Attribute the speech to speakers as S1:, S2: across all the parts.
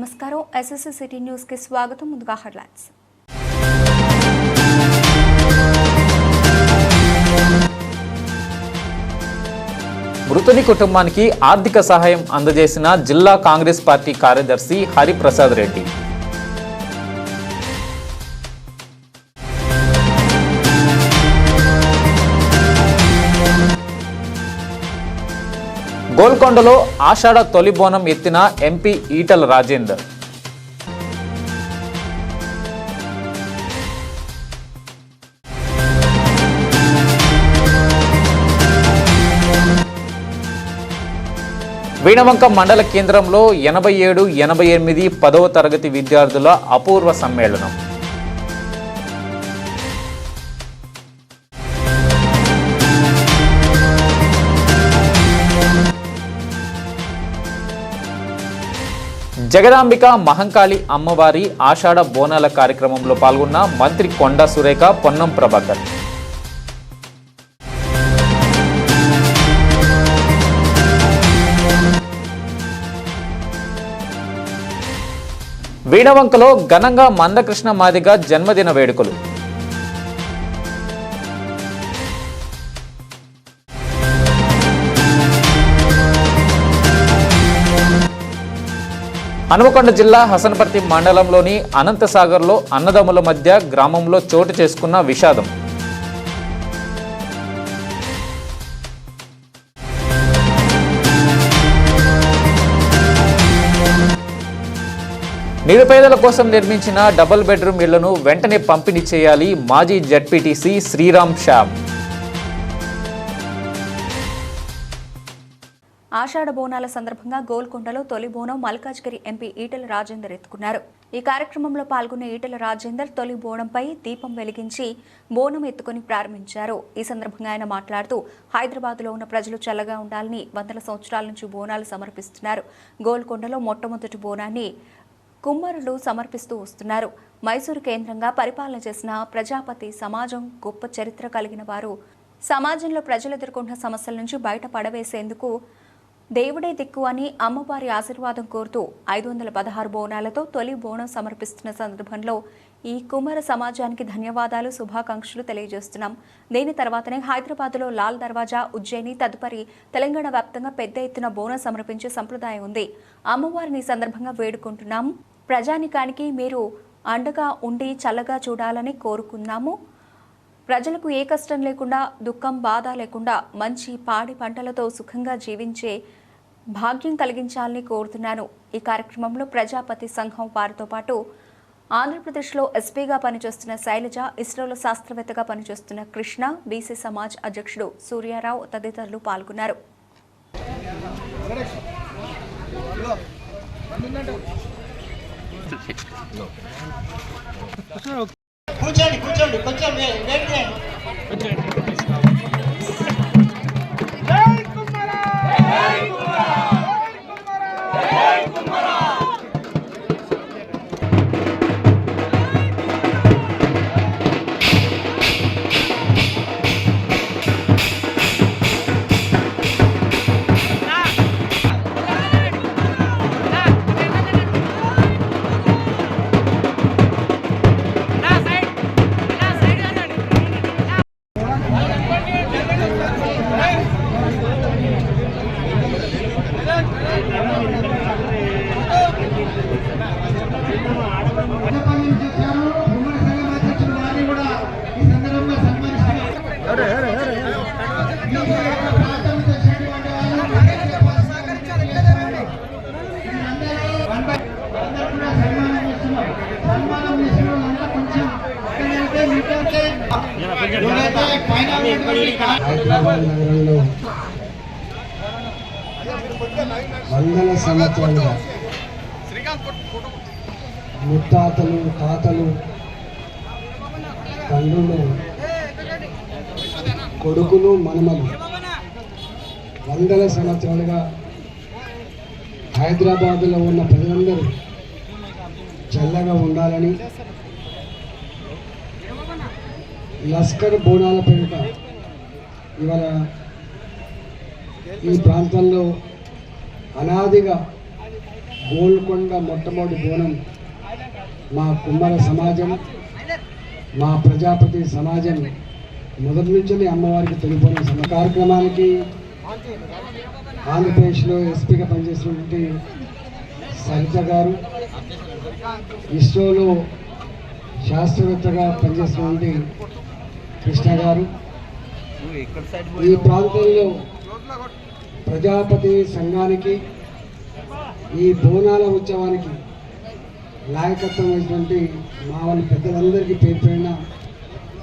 S1: నమస్కారం SSC city news కి స్వాగతం. ముందుగా హెడ్లైన్స్.
S2: మృతుని కుటుంబానికి ఆర్థిక సహాయం అందజేసిన జిల్లా కాంగ్రెస్ పార్టీ కార్యదర్శి హరిప్రసాద్ రెడ్డి. గోల్కొండలో ఆషాఢ తొలి బోనం ఎత్తిన ఎంపీ ఈటల రాజేందర్. వీణవంక మండల కేంద్రంలో 87, 88, 10వ తరగతి విద్యార్థుల అపూర్వ సమ్మేళనం. జగదాంబిక మహంకాళి అమ్మవారి ఆషాఢ బోనాల కార్యక్రమంలో పాల్గొన్న మంత్రి కొండా సురేఖ, పొన్నం ప్రభాకర్. వీణవంకలో ఘనంగా మందకృష్ణ మాదిగ జన్మదిన వేడుకలు. హనుమకొండ జిల్లా హసన్పర్తి మండలంలోని అనంతసాగర్లో అన్నదమ్ముల మధ్య గ్రామంలో చోటు చేసుకున్న విషాదం. నిరుపేదల కోసం నిర్మించిన డబుల్ బెడ్రూమ్ ఇళ్లను వెంటనే పంపిణీ చేయాలి మాజీ జడ్పీటీసీ శ్రీరామ్ శ్యామ్.
S1: ఆషాఢ బోనాల సందర్భంగా గోల్కొండలో తొలి బోనం మల్కాజ్గిరి ఎంపీ ఈటల రాజేందర్ ఎత్తుకున్నారు. ఈ కార్యక్రమంలో పాల్గొన్న ఈటల రాజేందర్ తొలి బోనంపై దీపం వెలిగించి బోనం ఎత్తుకుని ప్రారంభించారు. ఈ సందర్భంగా ఆయన మాట్లాడుతూ హైదరాబాద్లో ఉన్న ప్రజలు చల్లగా ఉండాలని వందల సంవత్సరాల నుంచి బోనాలు సమర్పిస్తున్నారు. గోల్కొండలో మొట్టమొదటి బోనాన్ని కుమ్మరులు సమర్పిస్తూ వస్తున్నారు. మైసూరు కేంద్రంగా పరిపాలన చేసిన ప్రజాపతి సమాజం గొప్ప చరిత్ర కలిగిన వారు. సమాజంలో ప్రజలు ఎదుర్కొంటున్న సమస్యల నుంచి బయట పడవేసేందుకు దేవుడే దిక్కు అని అమ్మవారి ఆశీర్వాదం కోరుతూ 516 బోనాలతో తొలి బోనం సమర్పిస్తున్న సందర్భంలో ఈ కుమ్మర సమాజానికి ధన్యవాదాలు, శుభాకాంక్షలు తెలియజేస్తున్నాం. దీని తర్వాతనే హైదరాబాద్లో లాల్ దర్వాజా, ఉజ్జయిని, తదుపరి తెలంగాణ వ్యాప్తంగా పెద్ద ఎత్తున బోనం సమర్పించే సంప్రదాయం ఉంది. అమ్మవారిని ఈ సందర్భంగా వేడుకుంటున్నాము. ప్రజానికానికి మీరు అండగా ఉండి చల్లగా చూడాలని కోరుకున్నాము. ప్రజలకు ఏ కష్టం లేకుండా, దుఃఖం, బాధ లేకుండా మంచి పాడి పంటలతో సుఖంగా జీవించే భాగ్యం కలిగించాలని కోరుతున్నాను. ఈ కార్యక్రమంలో ప్రజాపతి సంఘం వారితో పాటు ఆంధ్రప్రదేశ్లో ఎస్పీగా పనిచేస్తున్న శైలజ, ఇస్రోలో శాస్త్రవేత్తగా పనిచేస్తున్న కృష్ణ, బీసీ సమాజ్ అధ్యక్షుడు సూర్యారావు తదితరులు పాల్గొన్నారు.
S3: కూర్చోండి కూర్చోండి కొంచెం వెయిట్ చేయండి.
S4: నగరంలో వందల సంవత్సరాలుగా ముత్తాతలు, తాతలు, తండ్రులు, కొడుకులు, మనమలు వందల సంవత్సరాలుగా హైదరాబాదులో ఉన్న ప్రజలందరూ చల్లగా ఉండాలని లస్కర్ బోనాల పేరిట ఇవాళ ఈ ప్రాంతంలో అనాదిగా గోల్కొండ మొట్టమొదటి బోనం మా కుమ్మర సమాజం, మా ప్రజాపతి సమాజం మొదటి నుంచి అమ్మవారికి తొలిపోయిన కార్యక్రమానికి ఆంధ్రప్రదేశ్లో ఎస్పీగా పనిచేసినటువంటి సరిత గారు, ఇస్రోలో శాస్త్రవేత్తగా పనిచేసినటువంటి కృష్ణ గారు, ఈ ప్రాంతంలో ప్రజాపతి సంఘానికి ఈ బోనాల ఉత్సవానికి నాయకత్వం అయినటువంటి మా వాళ్ళ పెద్దలందరికీ పేరు పైన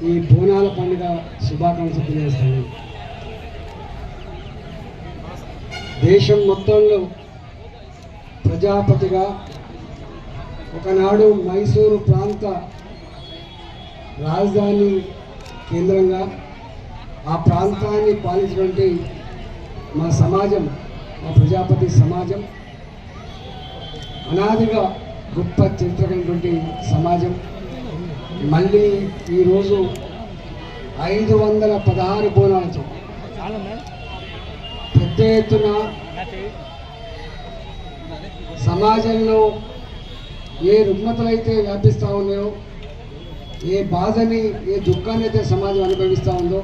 S4: ఈ బోనాల పండుగ శుభాకాంక్షలు తెలియజేస్తాను. దేశం మొత్తంలో ప్రజాపతిగా ఒకనాడు మైసూరు ప్రాంత రాజధాని కేంద్రంగా ఆ ప్రాంతాన్ని పాలించినటువంటి మా సమాజం, మా ప్రజాపతి సమాజం అనాదిగా గొప్ప చరిత్ర కలిగినటువంటి సమాజం. మళ్ళీ ఈరోజు 516 బోనాలతో పెద్ద ఎత్తున సమాజంలో ఏ రుగ్మతలైతే వ్యాపిస్తూ ఉన్నాయో, ఏ బాధని, ఏ దుఃఖాన్ని అయితే సమాజం అనుభవిస్తూ ఉందో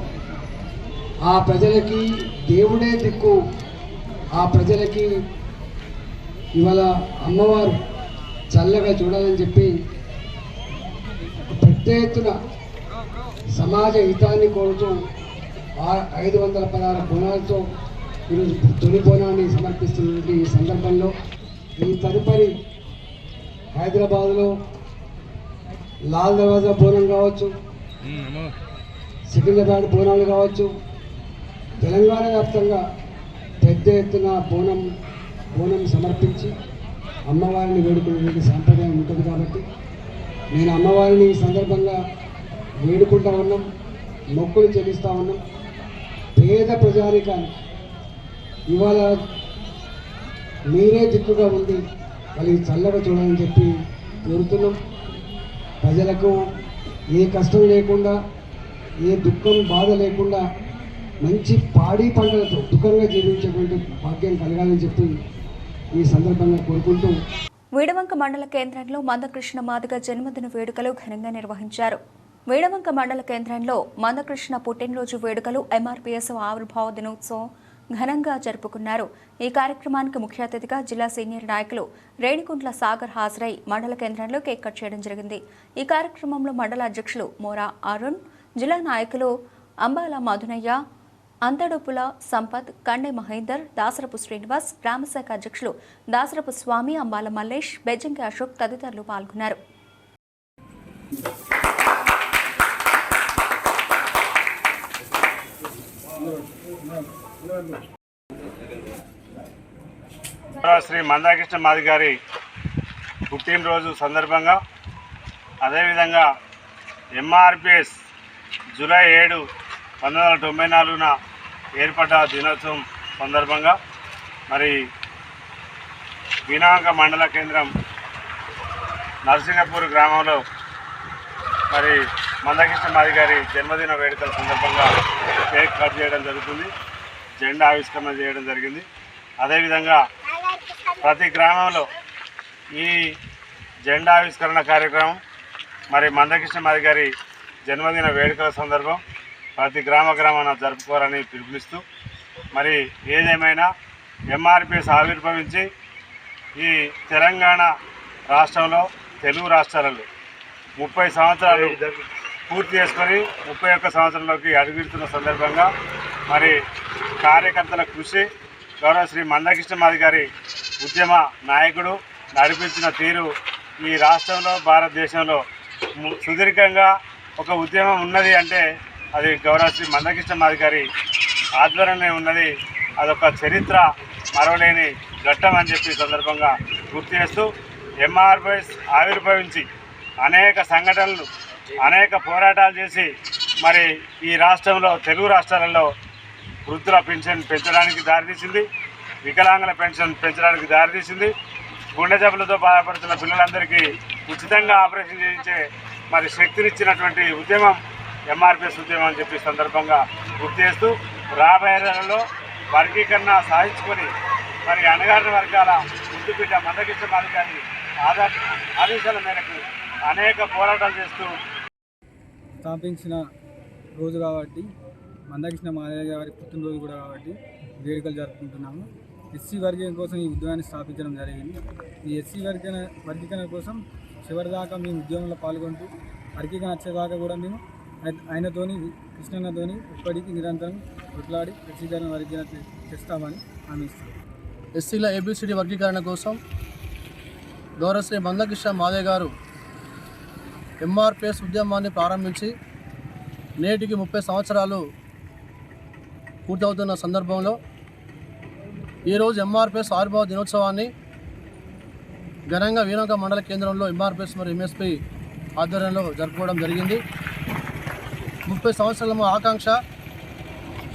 S4: ఆ ప్రజలకి దేవుడే దిక్కు. ఆ ప్రజలకి ఇవాళ అమ్మవారు చల్లగా చూడాలని చెప్పి పెద్ద ఎత్తున సమాజ హితాన్ని కోరుతూ 516 బోనాలతో ఈరోజు తొలి బోనాన్ని సమర్పిస్తున్నటువంటి ఈ సందర్భంలో ఈ తదుపరి హైదరాబాద్లో లాల్ దర్వాజా బోనం కావచ్చు, సికింద్రాబాద్ బోనాలు కావచ్చు, తెలంగాణ వ్యాప్తంగా పెద్ద ఎత్తున బోనం సమర్పించి అమ్మవారిని వేడుకునే సాంప్రదాయం ఉంటుంది. కాబట్టి నేను అమ్మవారిని ఈ సందర్భంగా వేడుకుంటా ఉన్నాం, మొక్కులు చెల్లిస్తూ ఉన్నాం. పేద ప్రజానికాన్ని ఇవాళ మీరే దిక్కుగా ఉంది, వాళ్ళకి చల్లగా చూడాలని చెప్పి కోరుతున్నాం. ప్రజలకు ఏ కష్టం లేకుండా, ఏ దుఃఖం బాధ లేకుండా మంచి పాడి పంటలతో దుఃఖంగా జీవించేటువంటి భాగ్యం కలగాలని చెప్పి ఈ సందర్భంగా కోరుకుంటూ
S1: వీడవంక మండల కేంద్రంలో మందకృష్ణ మాదిగ జన్మదిన వేడుకలు ఘనంగా నిర్వహించారు. వీడవంక మండల కేంద్రంలో మందకృష్ణ పుట్టినరోజు వేడుకలు, ఎంఆర్పీఎస్ ఆవిర్భావ దినోత్సవం ఘనంగా జరుపుకున్నారు. ఈ కార్యక్రమానికి ముఖ్య అతిథిగా జిల్లా సీనియర్ నాయకులు రేణికుంట్ల సాగర్ హాజరై మండల కేంద్రంలో కేక్ కట్ చేయడం జరిగింది. ఈ కార్యక్రమంలో మండల అధ్యక్షులు మోరా అరుణ్, జిల్లా నాయకులు అంబాల మధునయ్య, అంతడుపుల సంపత్, కండే మహేందర్, దాసరపు శ్రీనివాస్, గ్రామశాఖ అధ్యక్షులు దాసరపు స్వామి, అంబాల మల్లేష్, బెజ్జంకి అశోక్ తదితరులు పాల్గొన్నారు.
S5: శ్రీ మందాకృష్ణ మాది గారి పుట్టినరోజు సందర్భంగా, అదేవిధంగా ఎంఆర్పిఎస్ జూలై 7, 1994న ఏర్పడ్డ దినోత్సవం సందర్భంగా మరి వీణవంక మండల కేంద్రం నరసింగపూర్ గ్రామంలో మరి మందకృష్ణ మాది గారి జన్మదిన వేడుకల సందర్భంగా కేక్ కట్ చేయడం జరుగుతుంది, జెండా ఆవిష్కరణ చేయడం జరిగింది. అదేవిధంగా ప్రతి గ్రామంలో ఈ జెండా ఆవిష్కరణ కార్యక్రమం మరి మందకృష్ణ మాది గారి జన్మదిన వేడుకల సందర్భం ప్రతి గ్రామాన జరుపుకోవాలని పిలుపునిస్తూ, మరి ఏదేమైనా ఎంఆర్పిఎస్ ఆవిర్భవించి ఈ తెలంగాణ రాష్ట్రంలో, తెలుగు రాష్ట్రాలలో 30 సంవత్సరాలు పూర్తి చేసుకొని 31 సంవత్సరంలోకి అడుగుతున్న సందర్భంగా మరి కార్యకర్తల కృషి, గౌరవ శ్రీ మందకృష్ణ మాది గారి ఉద్యమ నాయకుడు నడిపించిన తీరు ఈ రాష్ట్రంలో, భారతదేశంలో సుదీర్ఘంగా ఒక ఉద్యమం ఉన్నది అంటే అది గౌరవ శ్రీ మందకృష్ణ మాది గారి ఆధ్వర్యంలో ఉన్నది. అదొక చరిత్ర మరవలేని ఘట్టం అని చెప్పి సందర్భంగా గుర్తు చేస్తూ, ఎంఆర్పిఎస్ ఆవిర్భవించి అనేక సంఘటనలు, అనేక పోరాటాలు చేసి మరి ఈ రాష్ట్రంలో, తెలుగు రాష్ట్రాలలో వృద్ధుల పెన్షన్ పెంచడానికి దారితీసింది, వికలాంగుల పెన్షన్ పెంచడానికి దారితీసింది, గుండె జబ్బులతో బాధపడుతున్న పిల్లలందరికీ ఉచితంగా ఆపరేషన్ చేయించే మరి శక్తినిచ్చినటువంటి ఉద్యమం ఎంఆర్పిఎస్ ఉద్యమం అని చెప్పి సందర్భంగా గుర్తు చేస్తూ, రాబోయే రోజుల్లో వర్గీకరణ సాధించుకొని మరి అణగారిన వర్గాల ముద్దుబిడ్డ మందకృష్ణ మాదిగ గారి ఆదేశాల మేరకు అనేక పోరాటాలు చేస్తూ
S6: స్థాపించిన రోజు కాబట్టి మందకృష్ణ మాదిగ గారి పుట్టినరోజు కూడా కాబట్టి వేడుకలు జరుపుకుంటున్నాము. ఎస్సీ వర్గీకరణ కోసం ఈ ఉద్యమాన్ని స్థాపించడం జరిగింది. ఈ ఎస్సీ వర్గీకరణ కోసం చివరిదాకా మేము ఉద్యమంలో పాల్గొంటూ వర్గీకరణ వచ్చేదాకా కూడా మేము ఆయనతోని కృష్ణన్నతోని ఇప్పటికీ నిరంతరం కొట్లాడి వర్గీకరణ చేస్తామని హామీ ఇస్తాం.
S7: ఎస్సీల ఏబిసిడి వర్గీకరణ కోసం గౌరవశ్రీ మందకృష్ణ మాదిగ గారు ఎంఆర్పిఎస్ ఉద్యమాన్ని ప్రారంభించి నేటికి 30 సంవత్సరాలు పూర్తవుతున్న సందర్భంలో ఈరోజు ఎంఆర్పిఎస్ ఆవిర్భావ దినోత్సవాన్ని ఘనంగా వీణక మండల కేంద్రంలో ఎంఆర్పిఎస్ మరియు ఎంఎస్పి ఆధ్వర్యంలో జరుపుకోవడం జరిగింది. 30 సంవత్సరాల ఆకాంక్ష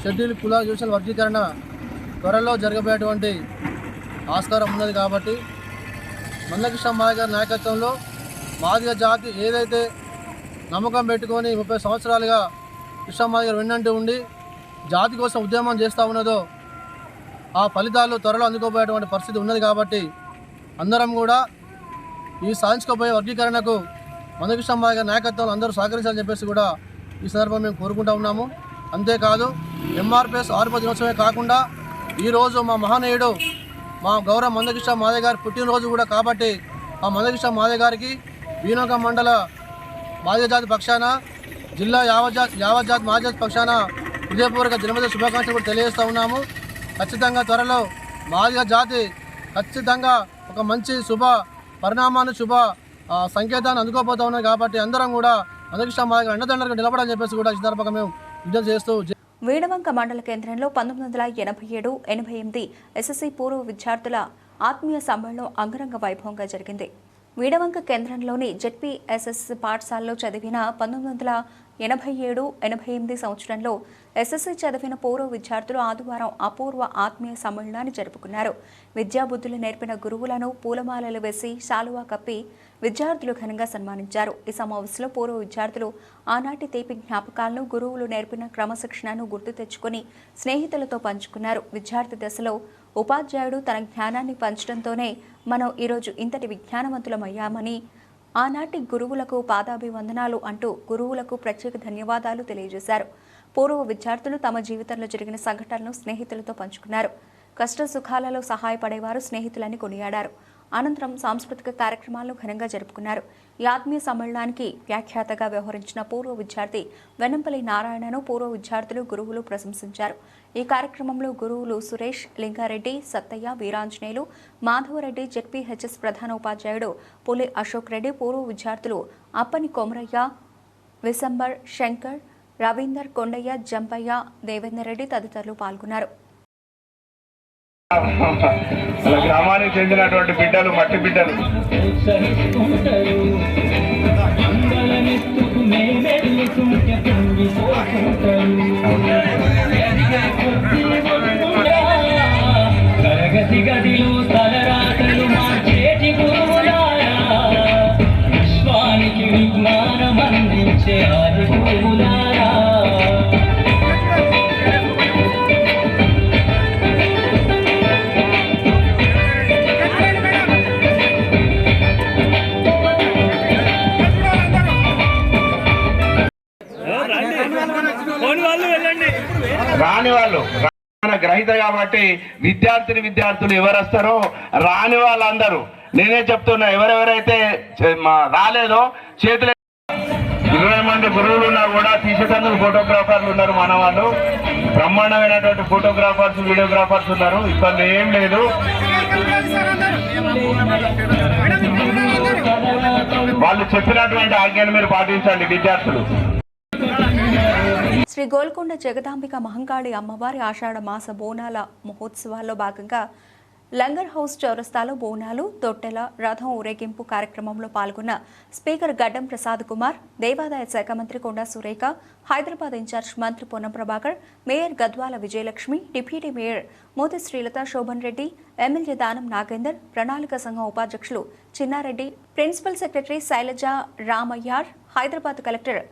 S7: షెడ్యూల్ కుల గిరిజనుల వర్గీకరణ త్వరలో జరగబోయేటువంటి ఆస్కారం ఉన్నది కాబట్టి మందకృష్ణ మాదిగ గారి నాయకత్వంలో మాదిగ జాతి ఏదైతే నమ్మకం పెట్టుకొని 30 సంవత్సరాలుగా కృష్ణ మాదిగ గారు వెన్నంటూ ఉండి జాతి కోసం ఉద్యమం చేస్తూ ఉన్నదో ఆ ఫలితాలు త్వరలో అందుకోబోయేటువంటి పరిస్థితి ఉన్నది కాబట్టి అందరం కూడా ఈ సాధించుకోబోయే వర్గీకరణకు మందకృష్ణ మాదిగ గారి నాయకత్వంలో అందరూ సహకరించాలని చెప్పేసి కూడా ఈ సందర్భంగా మేము కోరుకుంటూ ఉన్నాము. అంతేకాదు ఎంఆర్పిఎస్ ఆవిర్భావ దినోత్సవమే కాకుండా ఈరోజు మా మహనీయుడు మా గౌరవ మందకృష్ణ మాదిగ గారి పుట్టినరోజు కూడా కాబట్టి ఆ మందకృష్ణ మాదిగ గారికి వీణక మండల మాదిగ జాతి పక్షాన జిల్లా యావత్ జాతి మాదిగ పక్షాన హృదయపూర్వక జన్మదిన శుభాకాంక్షలు కూడా తెలియజేస్తూ ఉన్నాము. ఖచ్చితంగా త్వరలో మాదిగ జాతి ఖచ్చితంగా ఒక మంచి శుభ పరిణామాన్ని శుభ సంకేతాన్ని అందుకోబోతూ ఉన్నాయి కాబట్టి అందరం కూడా మందకృష్ణ మాదిగ గారి అండదండలుగా నిలబడాలని చెప్పేసి కూడా ఈ సందర్భంగా మేము విజ్ఞప్తి చేస్తూ
S1: వీడవంక మండల కేంద్రంలో 1987-88 ఎస్ఎస్సీ పూర్వ విద్యార్థుల ఆత్మీయ సమ్మేళనం అంగరంగ వైభవంగా జరిగింది. వీడవంక కేంద్రంలోని జెడ్పీఎస్ఎస్ పాఠశాలలో చదివిన 1987-88 సంవత్సరంలో ఎస్ఎస్సీ చదివిన పూర్వ విద్యార్థులు ఆదివారం అపూర్వ ఆత్మీయ సమ్మేళనాన్ని జరుపుకున్నారు. విద్యాబుద్ధులు నేర్పిన గురువులను పూలమాలలు వేసి శాలువా కప్పి విద్యార్థులు ఘనంగా సన్మానించారు. ఈ సమావేశంలో పూర్వ విద్యార్థులు ఆనాటి తీపి జ్ఞాపకాలను, గురువులు నేర్పిన క్రమశిక్షణను గుర్తు తెచ్చుకుని స్నేహితులతో పంచుకున్నారు. విద్యార్థి దశలో ఉపాధ్యాయుడు తన జ్ఞానాన్ని పంచడంతోనే మనం ఈరోజు ఇంతటి విజ్ఞానవంతులమయ్యామని, ఆనాటి గురువులకు పాదాభివందనాలు అంటూ గురువులకు ప్రత్యేక ధన్యవాదాలు తెలియజేశారు. పూర్వ విద్యార్థులు తమ జీవితంలో జరిగిన సంఘటనలను స్నేహితులతో పంచుకున్నారు. కష్ట సుఖాలలో సహాయపడేవారు స్నేహితులని కొనియాడారు. అనంతరం సాంస్కృతిక కార్యక్రమాలను ఘనంగా జరుపుకున్నారు. ఈ ఆత్మీయ సమ్మేళనానికి వ్యాఖ్యాతగా వ్యవహరించిన పూర్వ విద్యార్థి వెన్నంపల్లి నారాయణను పూర్వ విద్యార్థులు, గురువులు ప్రశంసించారు. ఈ కార్యక్రమంలో గురువులు సురేష్, లింగారెడ్డి, సత్తయ్య, వీరాంజనేయులు, మాధవరెడ్డి, జెడ్పీహెచ్ఎస్ ప్రధాన ఉపాధ్యాయుడు పులి అశోక్ రెడ్డి, పూర్వ విద్యార్థులు అప్పని కొమరయ్య, విశంబర్, శంకర్, రవీందర్, కొండయ్య, జంపయ్య, దేవేందర్ రెడ్డి తదితరులు పాల్గొన్నారు.
S5: గ్రామానికి చెందినటువంటి బిడ్డలు, మట్టి బిడ్డలు
S8: తరగతి గదిలో తలరాతలు మార్చేటి గురువులారా, విశ్వానికి విజ్ఞానం అందించే ఆది గురువులారా.
S5: రాని వాళ్ళు గ్రహీత కాబట్టి విద్యార్థులు ఎవరు వస్తారో రాని వాళ్ళందరూ నేనే చెప్తున్నా, ఎవరెవరైతే రాలేదో చేతులు 20 మంది గురువులు ఉన్నా కూడా తీసేటందుకు ఫోటోగ్రాఫర్లు ఉన్నారు. మన వాళ్ళు బ్రహ్మాండమైనటువంటి ఫోటోగ్రాఫర్స్, వీడియోగ్రాఫర్స్ ఉన్నారు. ఇబ్బంది ఏం లేదు. వాళ్ళు చెప్పినటువంటి ఆజ్ఞను మీరు పాటించండి విద్యార్థులు.
S1: శ్రీ గోల్కొండ జగదాంబిక మహంకాళి అమ్మవారి ఆషాఢ మాస బోనాల మహోత్సవాల్లో భాగంగా లంగర్ హౌస్ చౌరస్తాలో బోనాలు, తొట్టెల రథం ఊరేగింపు కార్యక్రమంలో పాల్గొన్న స్పీకర్ గడ్డం ప్రసాద్ కుమార్, దేవాదాయ శాఖ మంత్రి కొండా సురేఖ, హైదరాబాద్ ఇన్ఛార్జ్ మంత్రి Ponnam Prabhakar, mayor Gadwala Vijayalakshmi, deputy mayor Moti Srilatha Shobhan Reddy, MLA Danam Nagender, ప్రణాళిక సంఘం ఉపాధ్యక్షులు Chinna Reddy, principal secretary Shailaja Ramaiyer, Hyderabad collector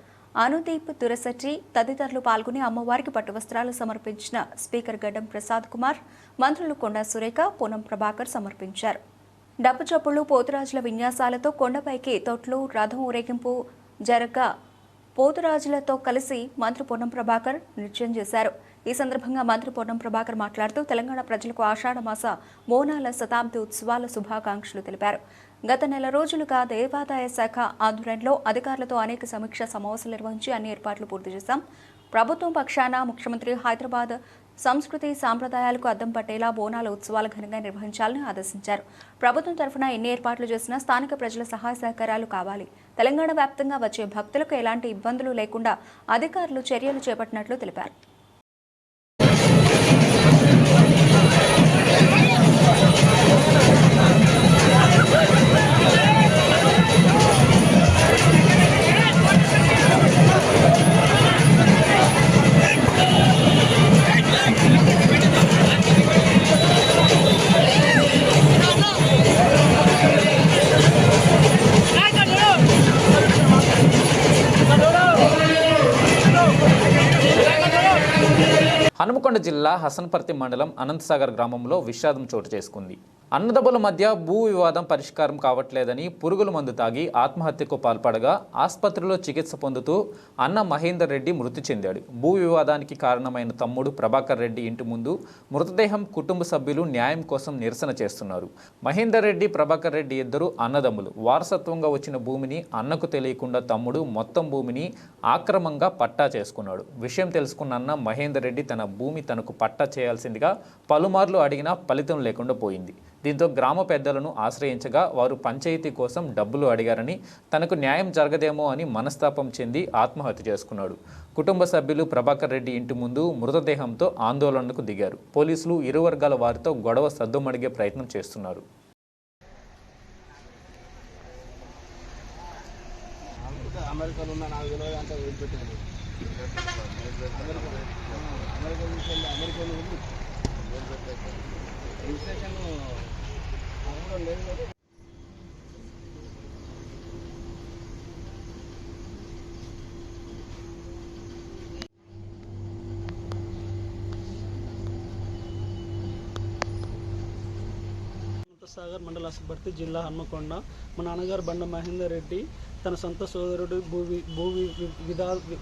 S1: Anudeep Durishetty తదితరులు పాల్గొని అమ్మవారికి పట్టు వస్త్రాలు సమర్పించిన స్పీకర్ గడ్డం ప్రసాద్ కుమార్, మంత్రులు కొండా సురేఖ, పొన్నం ప్రభాకర్ సమర్పించారు. డప్పు చప్పుళ్లు పోతురాజుల విన్యాసాలతో కొండపైకి తొట్లు రథం ఊరేగింపు జరగ పోతురాజులతో కలిసి మంత్రి పొన్నం ప్రభాకర్ నృత్యం చేశారు. ఈ సందర్భంగా మంత్రి పొన్నం ప్రభాకర్ మాట్లాడుతూ తెలంగాణ ప్రజలకు ఆషాఢమాస బోనాల శతాబ్ది ఉత్సవాల శుభాకాంక్షలు తెలిపారు. గత నెల రోజులుగా దేవాదాయ శాఖ ఆధ్వర్యంలో అధికారులతో అనేక సమీక్షా సమావేశాలు నిర్వహించి అన్ని ఏర్పాట్లు పూర్తి చేశాం. ప్రభుత్వం పక్షాన ముఖ్యమంత్రి హైదరాబాద్ సంస్కృతి సాంప్రదాయాలకు అద్దం పట్టేలా బోనాల ఉత్సవాలు ఘనంగా నిర్వహించాలని ఆదేశించారు. ప్రభుత్వం తరఫున ఎన్ని ఏర్పాట్లు చేసినా స్థానిక ప్రజల సహాయ సహకారాలు కావాలి. తెలంగాణ వ్యాప్తంగా వచ్చే భక్తులకు ఎలాంటి ఇబ్బందులు లేకుండా అధికారులు చర్యలు చేపట్టినట్లు తెలిపారు.
S2: హనుమకొండ జిల్లా హసన్పర్తి మండలం అనంతసాగర్ గ్రామంలో విషాదం చోటు చేసుకుంది. అన్నదమ్ముల మధ్య భూ వివాదం పరిష్కారం కావట్లేదని పురుగుల మందు తాగి ఆత్మహత్యకు పాల్పడగా ఆసుపత్రిలో చికిత్స పొందుతూ అన్న మహేందర్ రెడ్డి మృతి చెందాడు. భూ వివాదానికి కారణమైన తమ్ముడు ప్రభాకర్ రెడ్డి ఇంటి ముందు మృతదేహం కుటుంబ సభ్యులు న్యాయం కోసం నిరసన చేస్తున్నారు. మహేందర్ రెడ్డి ప్రభాకర్ రెడ్డి ఇద్దరు అన్నదమ్ములు. వారసత్వంగా వచ్చిన భూమిని అన్నకు తెలియకుండా తమ్ముడు మొత్తం భూమిని ఆక్రమంగా పట్టా చేసుకున్నాడు. విషయం తెలుసుకున్న అన్న మహేందర్ రెడ్డి తన భూమి తనకు పట్టా చేయాల్సిందిగా పలుమార్లు అడిగినా ఫలితం లేకుండా పోయింది. దీంతో గ్రామ పెద్దలను ఆశ్రయించగా వారు పంచాయతీ కోసం డబ్బులు అడిగారని తనకు న్యాయం జరగదేమో అని మనస్తాపం చెంది ఆత్మహత్య చేసుకున్నాడు. కుటుంబ సభ్యులు ప్రభాకర్ రెడ్డి ఇంటి ముందు మృతదేహంతో ఆందోళనకు దిగారు. పోలీసులు ఇరు వర్గాల వారితో గొడవ సద్దుమడిగే ప్రయత్నం చేస్తున్నారు.
S9: సాగర్ మండల అసపర్తి జిల్లా హన్మకొండ. మా నాన్నగారు బండ మహేందర్ రెడ్డి తన సొంత సోదరుడు భూ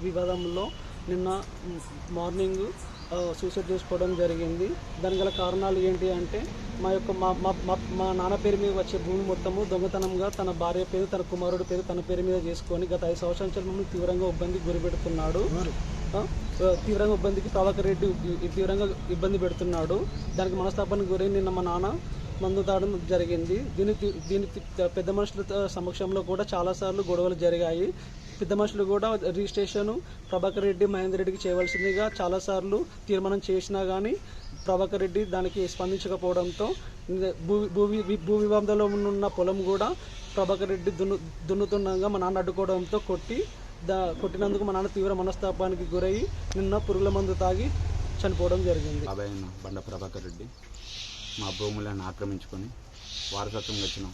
S9: వివాదంలో నిన్న మార్నింగ్ సూసైడ్ చేసుకోవడం జరిగింది. దానికి గల కారణాలు ఏంటి అంటే మా నాన్న పేరు మీద వచ్చే భూమి మొత్తము దొంగతనంగా తన భార్య పేరు తన కుమారుడి పేరు తన పేరు మీద చేసుకొని గత 5 సంవత్సరాల నుంచి మమ్మల్ని తీవ్రంగా ఇబ్బందికి గురిపెడుతున్నాడు. తీవ్రంగా ఇబ్బందికి ప్రభాకర్ రెడ్డి తీవ్రంగా ఇబ్బంది పెడుతున్నాడు. దానికి మనస్తాపానికి గురై నిన్న మా నాన్న మందు తాగడం జరిగింది. దీనికి పెద్ద మనుషుల సమక్షంలో కూడా చాలాసార్లు గొడవలు జరిగాయి. పెద్ద మనుషులు కూడా రిజిస్ట్రేషన్ ప్రభాకర్ రెడ్డి మహేందర్ రెడ్డికి చేయవలసిందిగా చాలాసార్లు తీర్మానం చేసినా కానీ ప్రభాకర్ రెడ్డి దానికి స్పందించకపోవడంతో భూ వివాదంలో ఉన్న పొలం కూడా ప్రభాకర్ రెడ్డి దున్నుతుండగా మా నాన్న అడ్డుకోవడంతో కొట్టినందుకు మా నాన్న తీవ్ర మనస్తాపానికి గురై నిన్న పురుగుల మందు తాగి చనిపోవడం జరిగింది.
S10: బండ ప్రభాకర్ రెడ్డి మా భూములను ఆక్రమించుకొని వారసత్వంగా వచ్చిన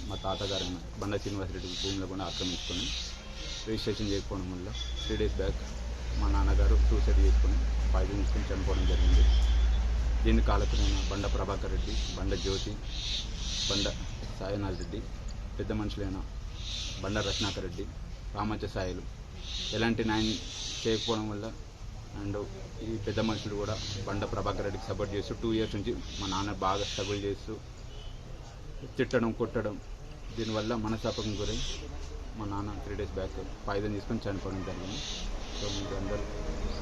S10: మా తాతగారైన బండ శ్రీనివాసరెడ్డి భూములు కూడా ఆక్రమించుకొని రిజిస్ట్రేషన్ చేయకపోవడం వల్ల 3 days బ్యాక్ మా నాన్నగారు సూసైడ్ చేసుకొని పాయిజన్ తీసుకొని చనిపోవడం జరిగింది. దీని కాలకులైన బండ ప్రభాకర్ రెడ్డి, బండ జ్యోతి, బండ సాయినాథ్ రెడ్డి, పెద్ద మనుషులైన బండ రత్నాకర్ రెడ్డి, రామచ సాయిలు ఎలాంటి న్యాయం చేయకపోవడం వల్ల అండ్ ఈ పెద్ద మనుషులు కూడా బండ ప్రభాకర్ రెడ్డికి సపోర్ట్ చేస్తూ 2 years నుంచి మా నాన్న బాగా స్ట్రగుల్ చేస్తూ తిట్టడం కొట్టడం దీనివల్ల మనస్తాపం గురై మా నాన్న 3 days బ్యాక్ పాయిజన్ తీసుకొని చనిపోవడం జరిగింది. సో మీరు అందరూ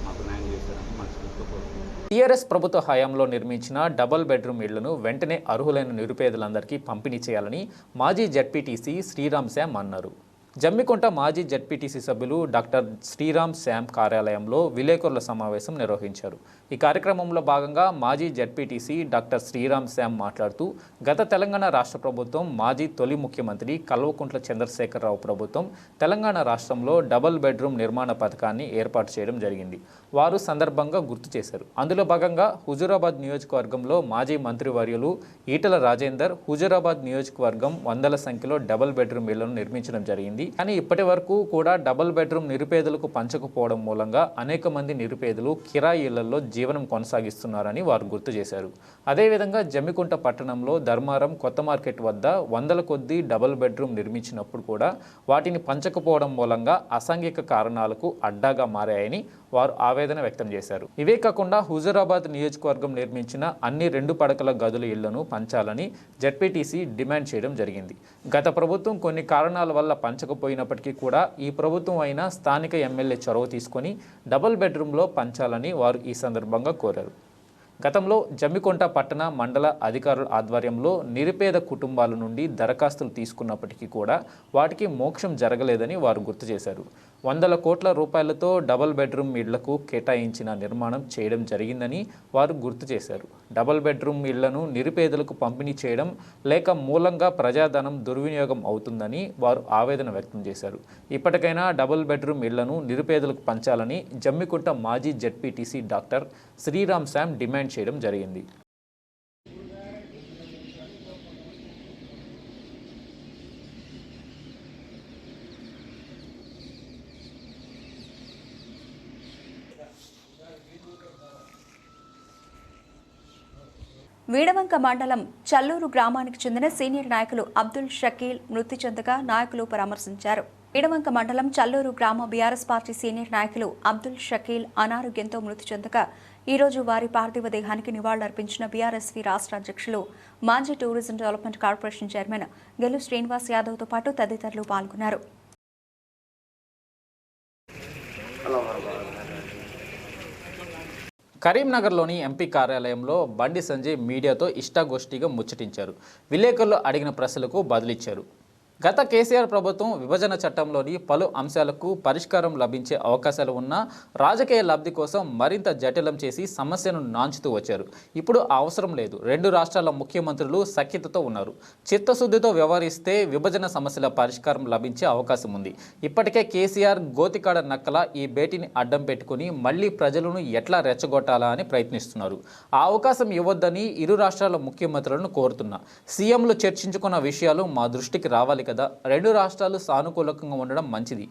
S10: మాకు న్యాయం చేస్తారని మనస్ఫూర్తిగా కోరుకుంటున్నాను.
S2: టీఆర్ఎస్ ప్రభుత్వ హయాంలో నిర్మించిన డబుల్ బెడ్రూమ్ ఇళ్లను వెంటనే అర్హులైన నిరుపేదలందరికీ పంపిణీ చేయాలని మాజీ జడ్పీటీసీ శ్రీరామ్ శ్యామ్ అన్నారు. జమ్మికుంట మాజీ జడ్పీటీసీ సభ్యులు డాక్టర్ శ్రీరామ్ శ్యామ్ కార్యాలయంలో విలేకరుల సమావేశం నిర్వహించారు. ఈ కార్యక్రమంలో భాగంగా మాజీ జడ్పీటీసీ డాక్టర్ శ్రీరామ్ శ్యామ్ మాట్లాడుతూ గత తెలంగాణ రాష్ట్ర ప్రభుత్వం మాజీ తొలి ముఖ్యమంత్రి కల్వకుంట్ల చంద్రశేఖరరావు ప్రభుత్వం తెలంగాణ రాష్ట్రంలో డబుల్ బెడ్రూమ్ నిర్మాణ పథకాన్ని ఏర్పాటు చేయడం జరిగింది. వారు సందర్భంగా గుర్తు చేశారు. అందులో భాగంగా హుజూరాబాద్ నియోజకవర్గంలో మాజీ మంత్రివర్యులు ఈటల రాజేందర్ హుజూరాబాద్ నియోజకవర్గం వందల సంఖ్యలో డబుల్ బెడ్రూమ్ ఇళ్లను నిర్మించడం జరిగింది. కానీ ఇప్పటి వరకు కూడా డబుల్ బెడ్రూమ్ నిరుపేదలకు పంచకపోవడం మూలంగా అనేక మంది నిరుపేదలు కిరాయి ఇళ్లలో జీవనం కొనసాగిస్తున్నారని వారు గుర్తు చేశారు. అదేవిధంగా జమ్మికుంట పట్టణంలో ధర్మారం కొత్త మార్కెట్ వద్ద వందల కొద్దీ డబుల్ బెడ్రూమ్ నిర్మించినప్పుడు కూడా వాటిని పంచకపోవడం మూలంగా అసాంఘిక కారణాలకు అడ్డాగా మారాయని వారు ఆవేదన వ్యక్తం చేశారు. ఇవే కాకుండా హుజూరాబాద్ నియోజకవర్గం నిర్మించిన అన్ని 2 పడకల గదుల ఇళ్లను పంచాలని జెడ్పీటీసీ డిమాండ్ చేయడం జరిగింది. గత ప్రభుత్వం కొన్ని కారణాల వల్ల పంచకపోయినప్పటికీ కూడా ఈ ప్రభుత్వం అయినా స్థానిక ఎమ్మెల్యే చొరవ తీసుకొని డబుల్ బెడ్రూమ్లో పంచాలని వారు ఈ సందర్భంగా కోరారు. గతంలో జమ్మికుంట పట్టణ మండల అధికారుల ఆధ్వర్యంలో నిరుపేద కుటుంబాల నుండి దరఖాస్తులు తీసుకున్నప్పటికీ కూడా వాటికి మోక్షం జరగలేదని వారు గుర్తు చేశారు. 100 కోట్ల రూపాయలతో డబుల్ బెడ్రూమ్ ఇళ్లకు కేటాయించిన నిర్మాణం చేయడం జరిగిందని వారు గుర్తు చేశారు. డబుల్ బెడ్రూమ్ ఇళ్లను నిరుపేదలకు పంపిణీ చేయడం లేక మూలంగా ప్రజాధనం దుర్వినియోగం అవుతుందని వారు ఆవేదన వ్యక్తం చేశారు. ఇప్పటికైనా డబుల్ బెడ్రూమ్ ఇళ్లను నిరుపేదలకు పంచాలని జమ్మికుంట మాజీ ZPTC doctor Sriram Sham demand చేయడం జరిగింది.
S1: వీడవంక మండలం చల్లూరు గ్రామానికి చెందిన సీనియర్ నాయకులు అబ్దుల్ షకీల్ మృతి చెందగా నాయకులు పరామర్శించారు. వీడవంక మండలం చల్లూరు గ్రామ బీఆర్ఎస్ పార్టీ సీనియర్ నాయకులు అబ్దుల్ షకీల్ అనారోగ్యంతో మృతి చెందగా ఈరోజు వారి పార్థివ దేహానికి నివాళులర్పించిన బీఆర్ఎస్వి రాష్ట్ర అధ్యక్షులు మాజీ tourism development corporation chairman Gellu Srinivas యాదవ్తో పాటు తదితరులు పాల్గొన్నారు.
S2: కరీంనగర్లోని ఎంపీ కార్యాలయంలో బండి సంజయ్ మీడియాతో ఇష్టాగోష్ఠిగా ముచ్చటించారు. విలేకరులు అడిగిన ప్రశ్నలకు బదులిచ్చారు. గత కేసీఆర్ ప్రభుత్వం విభజన చట్టంలోని పలు అంశాలకు పరిష్కారం లభించే అవకాశాలు ఉన్నా రాజకీయ లబ్ధి కోసం మరింత జటిలం చేసి సమస్యను నాంచుతూ వచ్చారు. ఇప్పుడు అవసరం లేదు. 2 రాష్ట్రాల ముఖ్యమంత్రులు సఖ్యతతో ఉన్నారు. చిత్తశుద్ధితో వ్యవహరిస్తే విభజన సమస్యల పరిష్కారం లభించే అవకాశం ఉంది. ఇప్పటికే కేసీఆర్ గోతికాడ నక్కల ఈ భేటీని అడ్డం పెట్టుకుని మళ్లీ ప్రజలను ఎట్లా రెచ్చగొట్టాలా అని ప్రయత్నిస్తున్నారు. ఆ అవకాశం ఇవ్వొద్దని ఇరు రాష్ట్రాల ముఖ్యమంత్రులను కోరుతున్నా. సీఎంలు చర్చించుకున్న విషయాలు మా దృష్టికి రావాలి కదా. 2 రాష్ట్రాలు సానుకూలంగా ఉండడం మంచిది.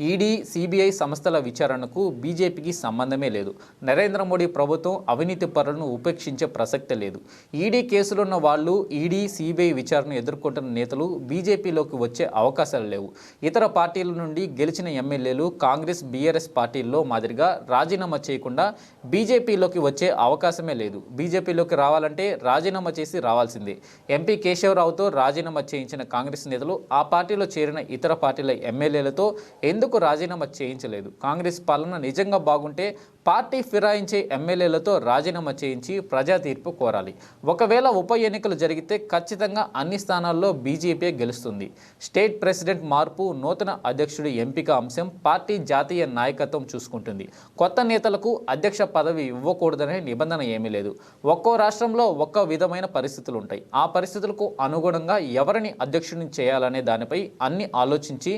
S2: ఈడీ, సిబిఐ సంస్థల విచారణకు బీజేపీకి సంబంధమే లేదు. నరేంద్ర మోడీ ప్రభుత్వం అవినీతి పరులను ఉపేక్షించే ప్రసక్తే లేదు. ఈడీ కేసులున్న వాళ్ళు, ఈడీ, సిబిఐ విచారణ ఎదుర్కొంటున్న నేతలు బీజేపీలోకి వచ్చే అవకాశాలు లేవు. ఇతర పార్టీల నుండి గెలిచిన ఎమ్మెల్యేలు కాంగ్రెస్, బీఆర్ఎస్ పార్టీల్లో మాదిరిగా రాజీనామా చేయకుండా బీజేపీలోకి వచ్చే అవకాశమే లేదు. బీజేపీలోకి రావాలంటే రాజీనామా చేసి రావాల్సిందే. ఎంపీ కేశవరావుతో రాజీనామా చేయించిన కాంగ్రెస్ నేతలు ఆ పార్టీలో చేరిన ఇతర పార్టీల ఎమ్మెల్యేలతో ఎందుకు రాజీనామా చేయించలేదు? కాంగ్రెస్ పాలన నిజంగా బాగుంటే పార్టీ ఫిరాయించే ఎమ్మెల్యేలతో రాజీనామా చేయించి ప్రజా తీర్పు కోరాలి. ఒకవేళ ఉప ఎన్నికలు జరిగితే ఖచ్చితంగా అన్ని స్థానాల్లో బీజేపీ గెలుస్తుంది. స్టేట్ ప్రెసిడెంట్ మార్పు, నూతన అధ్యక్షుడి ఎంపిక అంశం పార్టీ జాతీయ నాయకత్వం చూసుకుంటుంది. కొత్త నేతలకు అధ్యక్ష పదవి ఇవ్వకూడదనే నిబంధన ఏమీ లేదు. ఒక్కో రాష్ట్రంలో ఒక్కో విధమైన పరిస్థితులు ఉంటాయి. ఆ పరిస్థితులకు అనుగుణంగా ఎవరిని అధ్యక్షుడిని చేయాలనే దానిపై అన్ని ఆలోచించి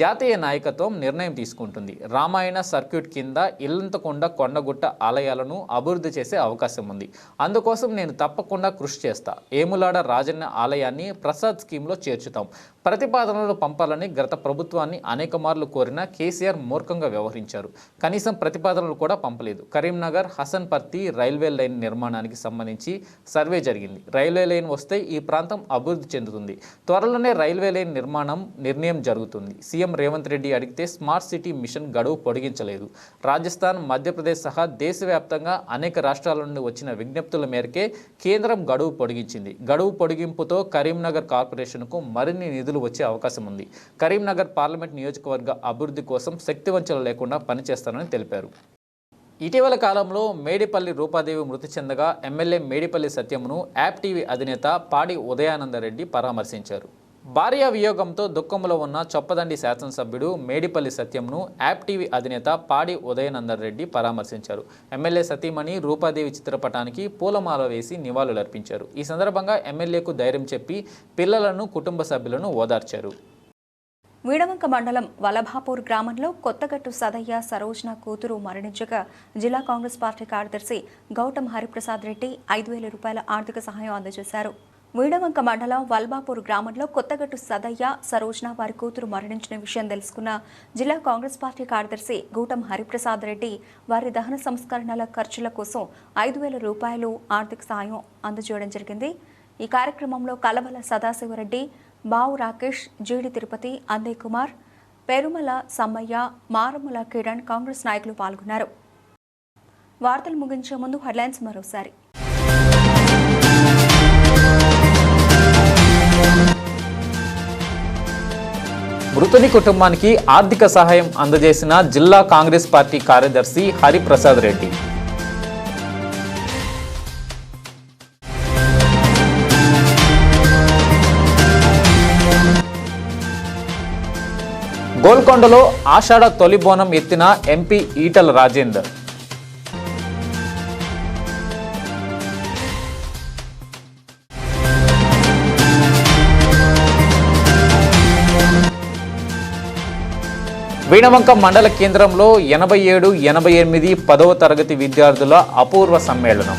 S2: జాతీయ నాయకత్వం నిర్ణయం తీసుకుంటుంది. రామాయణ సర్క్యూట్ కింద ఇల్లంతకొండ, కొండగుట్ట ఆలయాలను అభివృద్ధి చేసే అవకాశం ఉంది. అందుకోసం నేను తప్పకుండా కృషి చేస్తా. ఏములాడ రాజన్న ఆలయాన్ని ప్రసాద్ స్కీమ్లో చేర్చుతాం. ప్రతిపాదనలు పంపాలని గత ప్రభుత్వాన్ని అనేక మార్లు కోరిన కేసీఆర్ మూర్ఖంగా వ్యవహరించారు. కనీసం ప్రతిపాదనలు కూడా పంపలేదు. కరీంనగర్ హసన్పర్తి రైల్వే లైన్ నిర్మాణానికి సంబంధించి సర్వే జరిగింది. రైల్వే లైన్ వస్తే ఈ ప్రాంతం అభివృద్ధి చెందుతుంది. త్వరలోనే రైల్వే లైన్ నిర్ణయం జరుగుతుంది. సీఎం రేవంత్ రెడ్డి అడిగితే స్మార్ట్ సిటీ మిషన్ గడువు పొడిగించలేదు. రాజస్థాన్, మధ్యప్రదేశ్ సహా దేశవ్యాప్తంగా అనేక రాష్ట్రాల నుండి వచ్చిన విజ్ఞప్తుల మేరకే కేంద్రం గడువు పొడిగించింది. గడువు పొడిగింపుతో కరీంనగర్ కార్పొరేషన్కు మరిన్ని నిధులు వచ్చే అవకాశం ఉంది. కరీంనగర్ పార్లమెంట్ నియోజకవర్గ అభివృద్ధి కోసం శక్తివంచన లేకుండా పనిచేస్తానని తెలిపారు. ఇటీవల కాలంలో మేడిపల్లి రూపాదేవి మృతి చెందగా ఎమ్మెల్యే మేడిపల్లి సత్యమును యాప్ టీవీ అధినేత పాడి ఉదయానందరెడ్డి పరామర్శించారు. భార్య వియోగంతో దుఃఖంలో ఉన్న చొప్పదండి శాసనసభ్యుడు మేడిపల్లి సత్యంను యాప్ టీవీ అధినేత పాడి ఉదయనందరెడ్డి పరామర్శించారు. ఎమ్మెల్యే సతీమణి రూపాదేవి చిత్రపటానికి పూలమాల వేసి నివాళులర్పించారు. ఈ సందర్భంగా ఎమ్మెల్యేకు ధైర్యం చెప్పి పిల్లలను, కుటుంబ సభ్యులను ఓదార్చారు.
S1: వీడవంక మండలం వలభాపూర్ గ్రామంలో కొత్తగట్టు సదయ్య సరోజన కూతురు మరణించగా జిల్లా కాంగ్రెస్ పార్టీ కార్యదర్శి గౌతమ్ హరిప్రసాద్ రెడ్డి 5,000 రూపాయల ఆర్థిక సహాయం అందజేశారు. వీడవంక మండలం వల్బాపూర్ గ్రామంలో కొత్తగట్టు సదయ్య సరోజన వారి కూతురు మరణించిన విషయం తెలుసుకున్న జిల్లా కాంగ్రెస్ పార్టీ కార్యదర్శి గూటం హరిప్రసాద్ రెడ్డి వారి దహన సంస్కరణల ఖర్చుల కోసం 5,000 రూపాయలు ఆర్థిక సాయం అందజేయడం జరిగింది. ఈ కార్యక్రమంలో కలవల సదాశివరెడ్డి, బావు రాకేష్, జీడి తిరుపతి, అందే కుమార్, పెరుమల సమ్మయ్య, మారముల కిరణ్ కాంగ్రెస్ నాయకులు పాల్గొన్నారు. వార్తలు ముగించే ముందు హెడ్లైన్స్ మరోసారి.
S2: మృతుని కుటుంబానికి ఆర్థిక సహాయం అందజేసిన జిల్లా కాంగ్రెస్ పార్టీ కార్యదర్శి హరిప్రసాద్ రెడ్డి. గోల్కొండలో ఆషాఢ తొలి బోనం ఎత్తిన ఎంపీ ఈటల రాజేందర్. వీణవంక మండల కేంద్రంలో 87, 88, 10వ తరగతి విద్యార్థుల అపూర్వ సమ్మేళనం.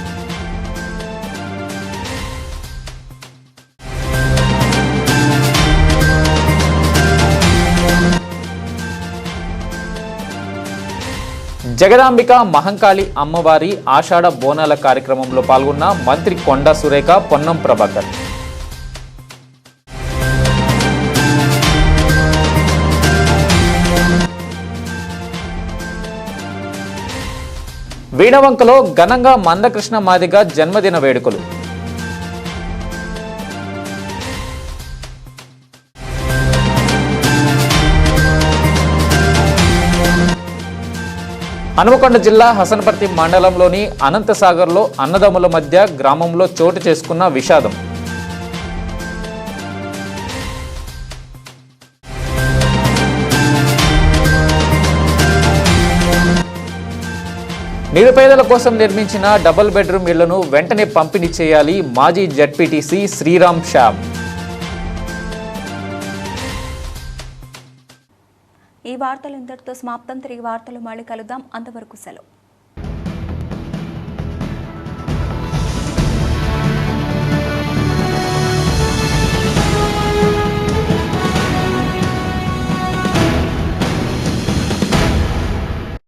S2: జగదాంబిక మహంకాళి అమ్మవారి ఆషాఢ బోనాల కార్యక్రమంలో పాల్గొన్న మంత్రి కొండా సురేఖ, పొన్నం ప్రభాకర్. వీణవంకలో ఘనంగా మందకృష్ణ మాదిగ జన్మదిన వేడుకలు. హనుమకొండ జిల్లా హసన్పర్తి మండలంలోని అనంతసాగర్లో అన్నదమ్ముల మధ్య గ్రామంలో చోటు చేసుకున్న విషాదం. నిరుపేదల కోసం నిర్మించిన డబుల్ బెడ్రూమ్ ఇళ్లను వెంటనే పంపిణీ చేయాలి మాజీ జడ్పీటీసీ శ్రీరామ్ శ్యామ్.
S1: ఈ వార్తలు ఇంతటితో సమాప్తం. తిరిగి వార్తలు మళ్ళీ కలుద్దాం. అంతవరకు సెలవు.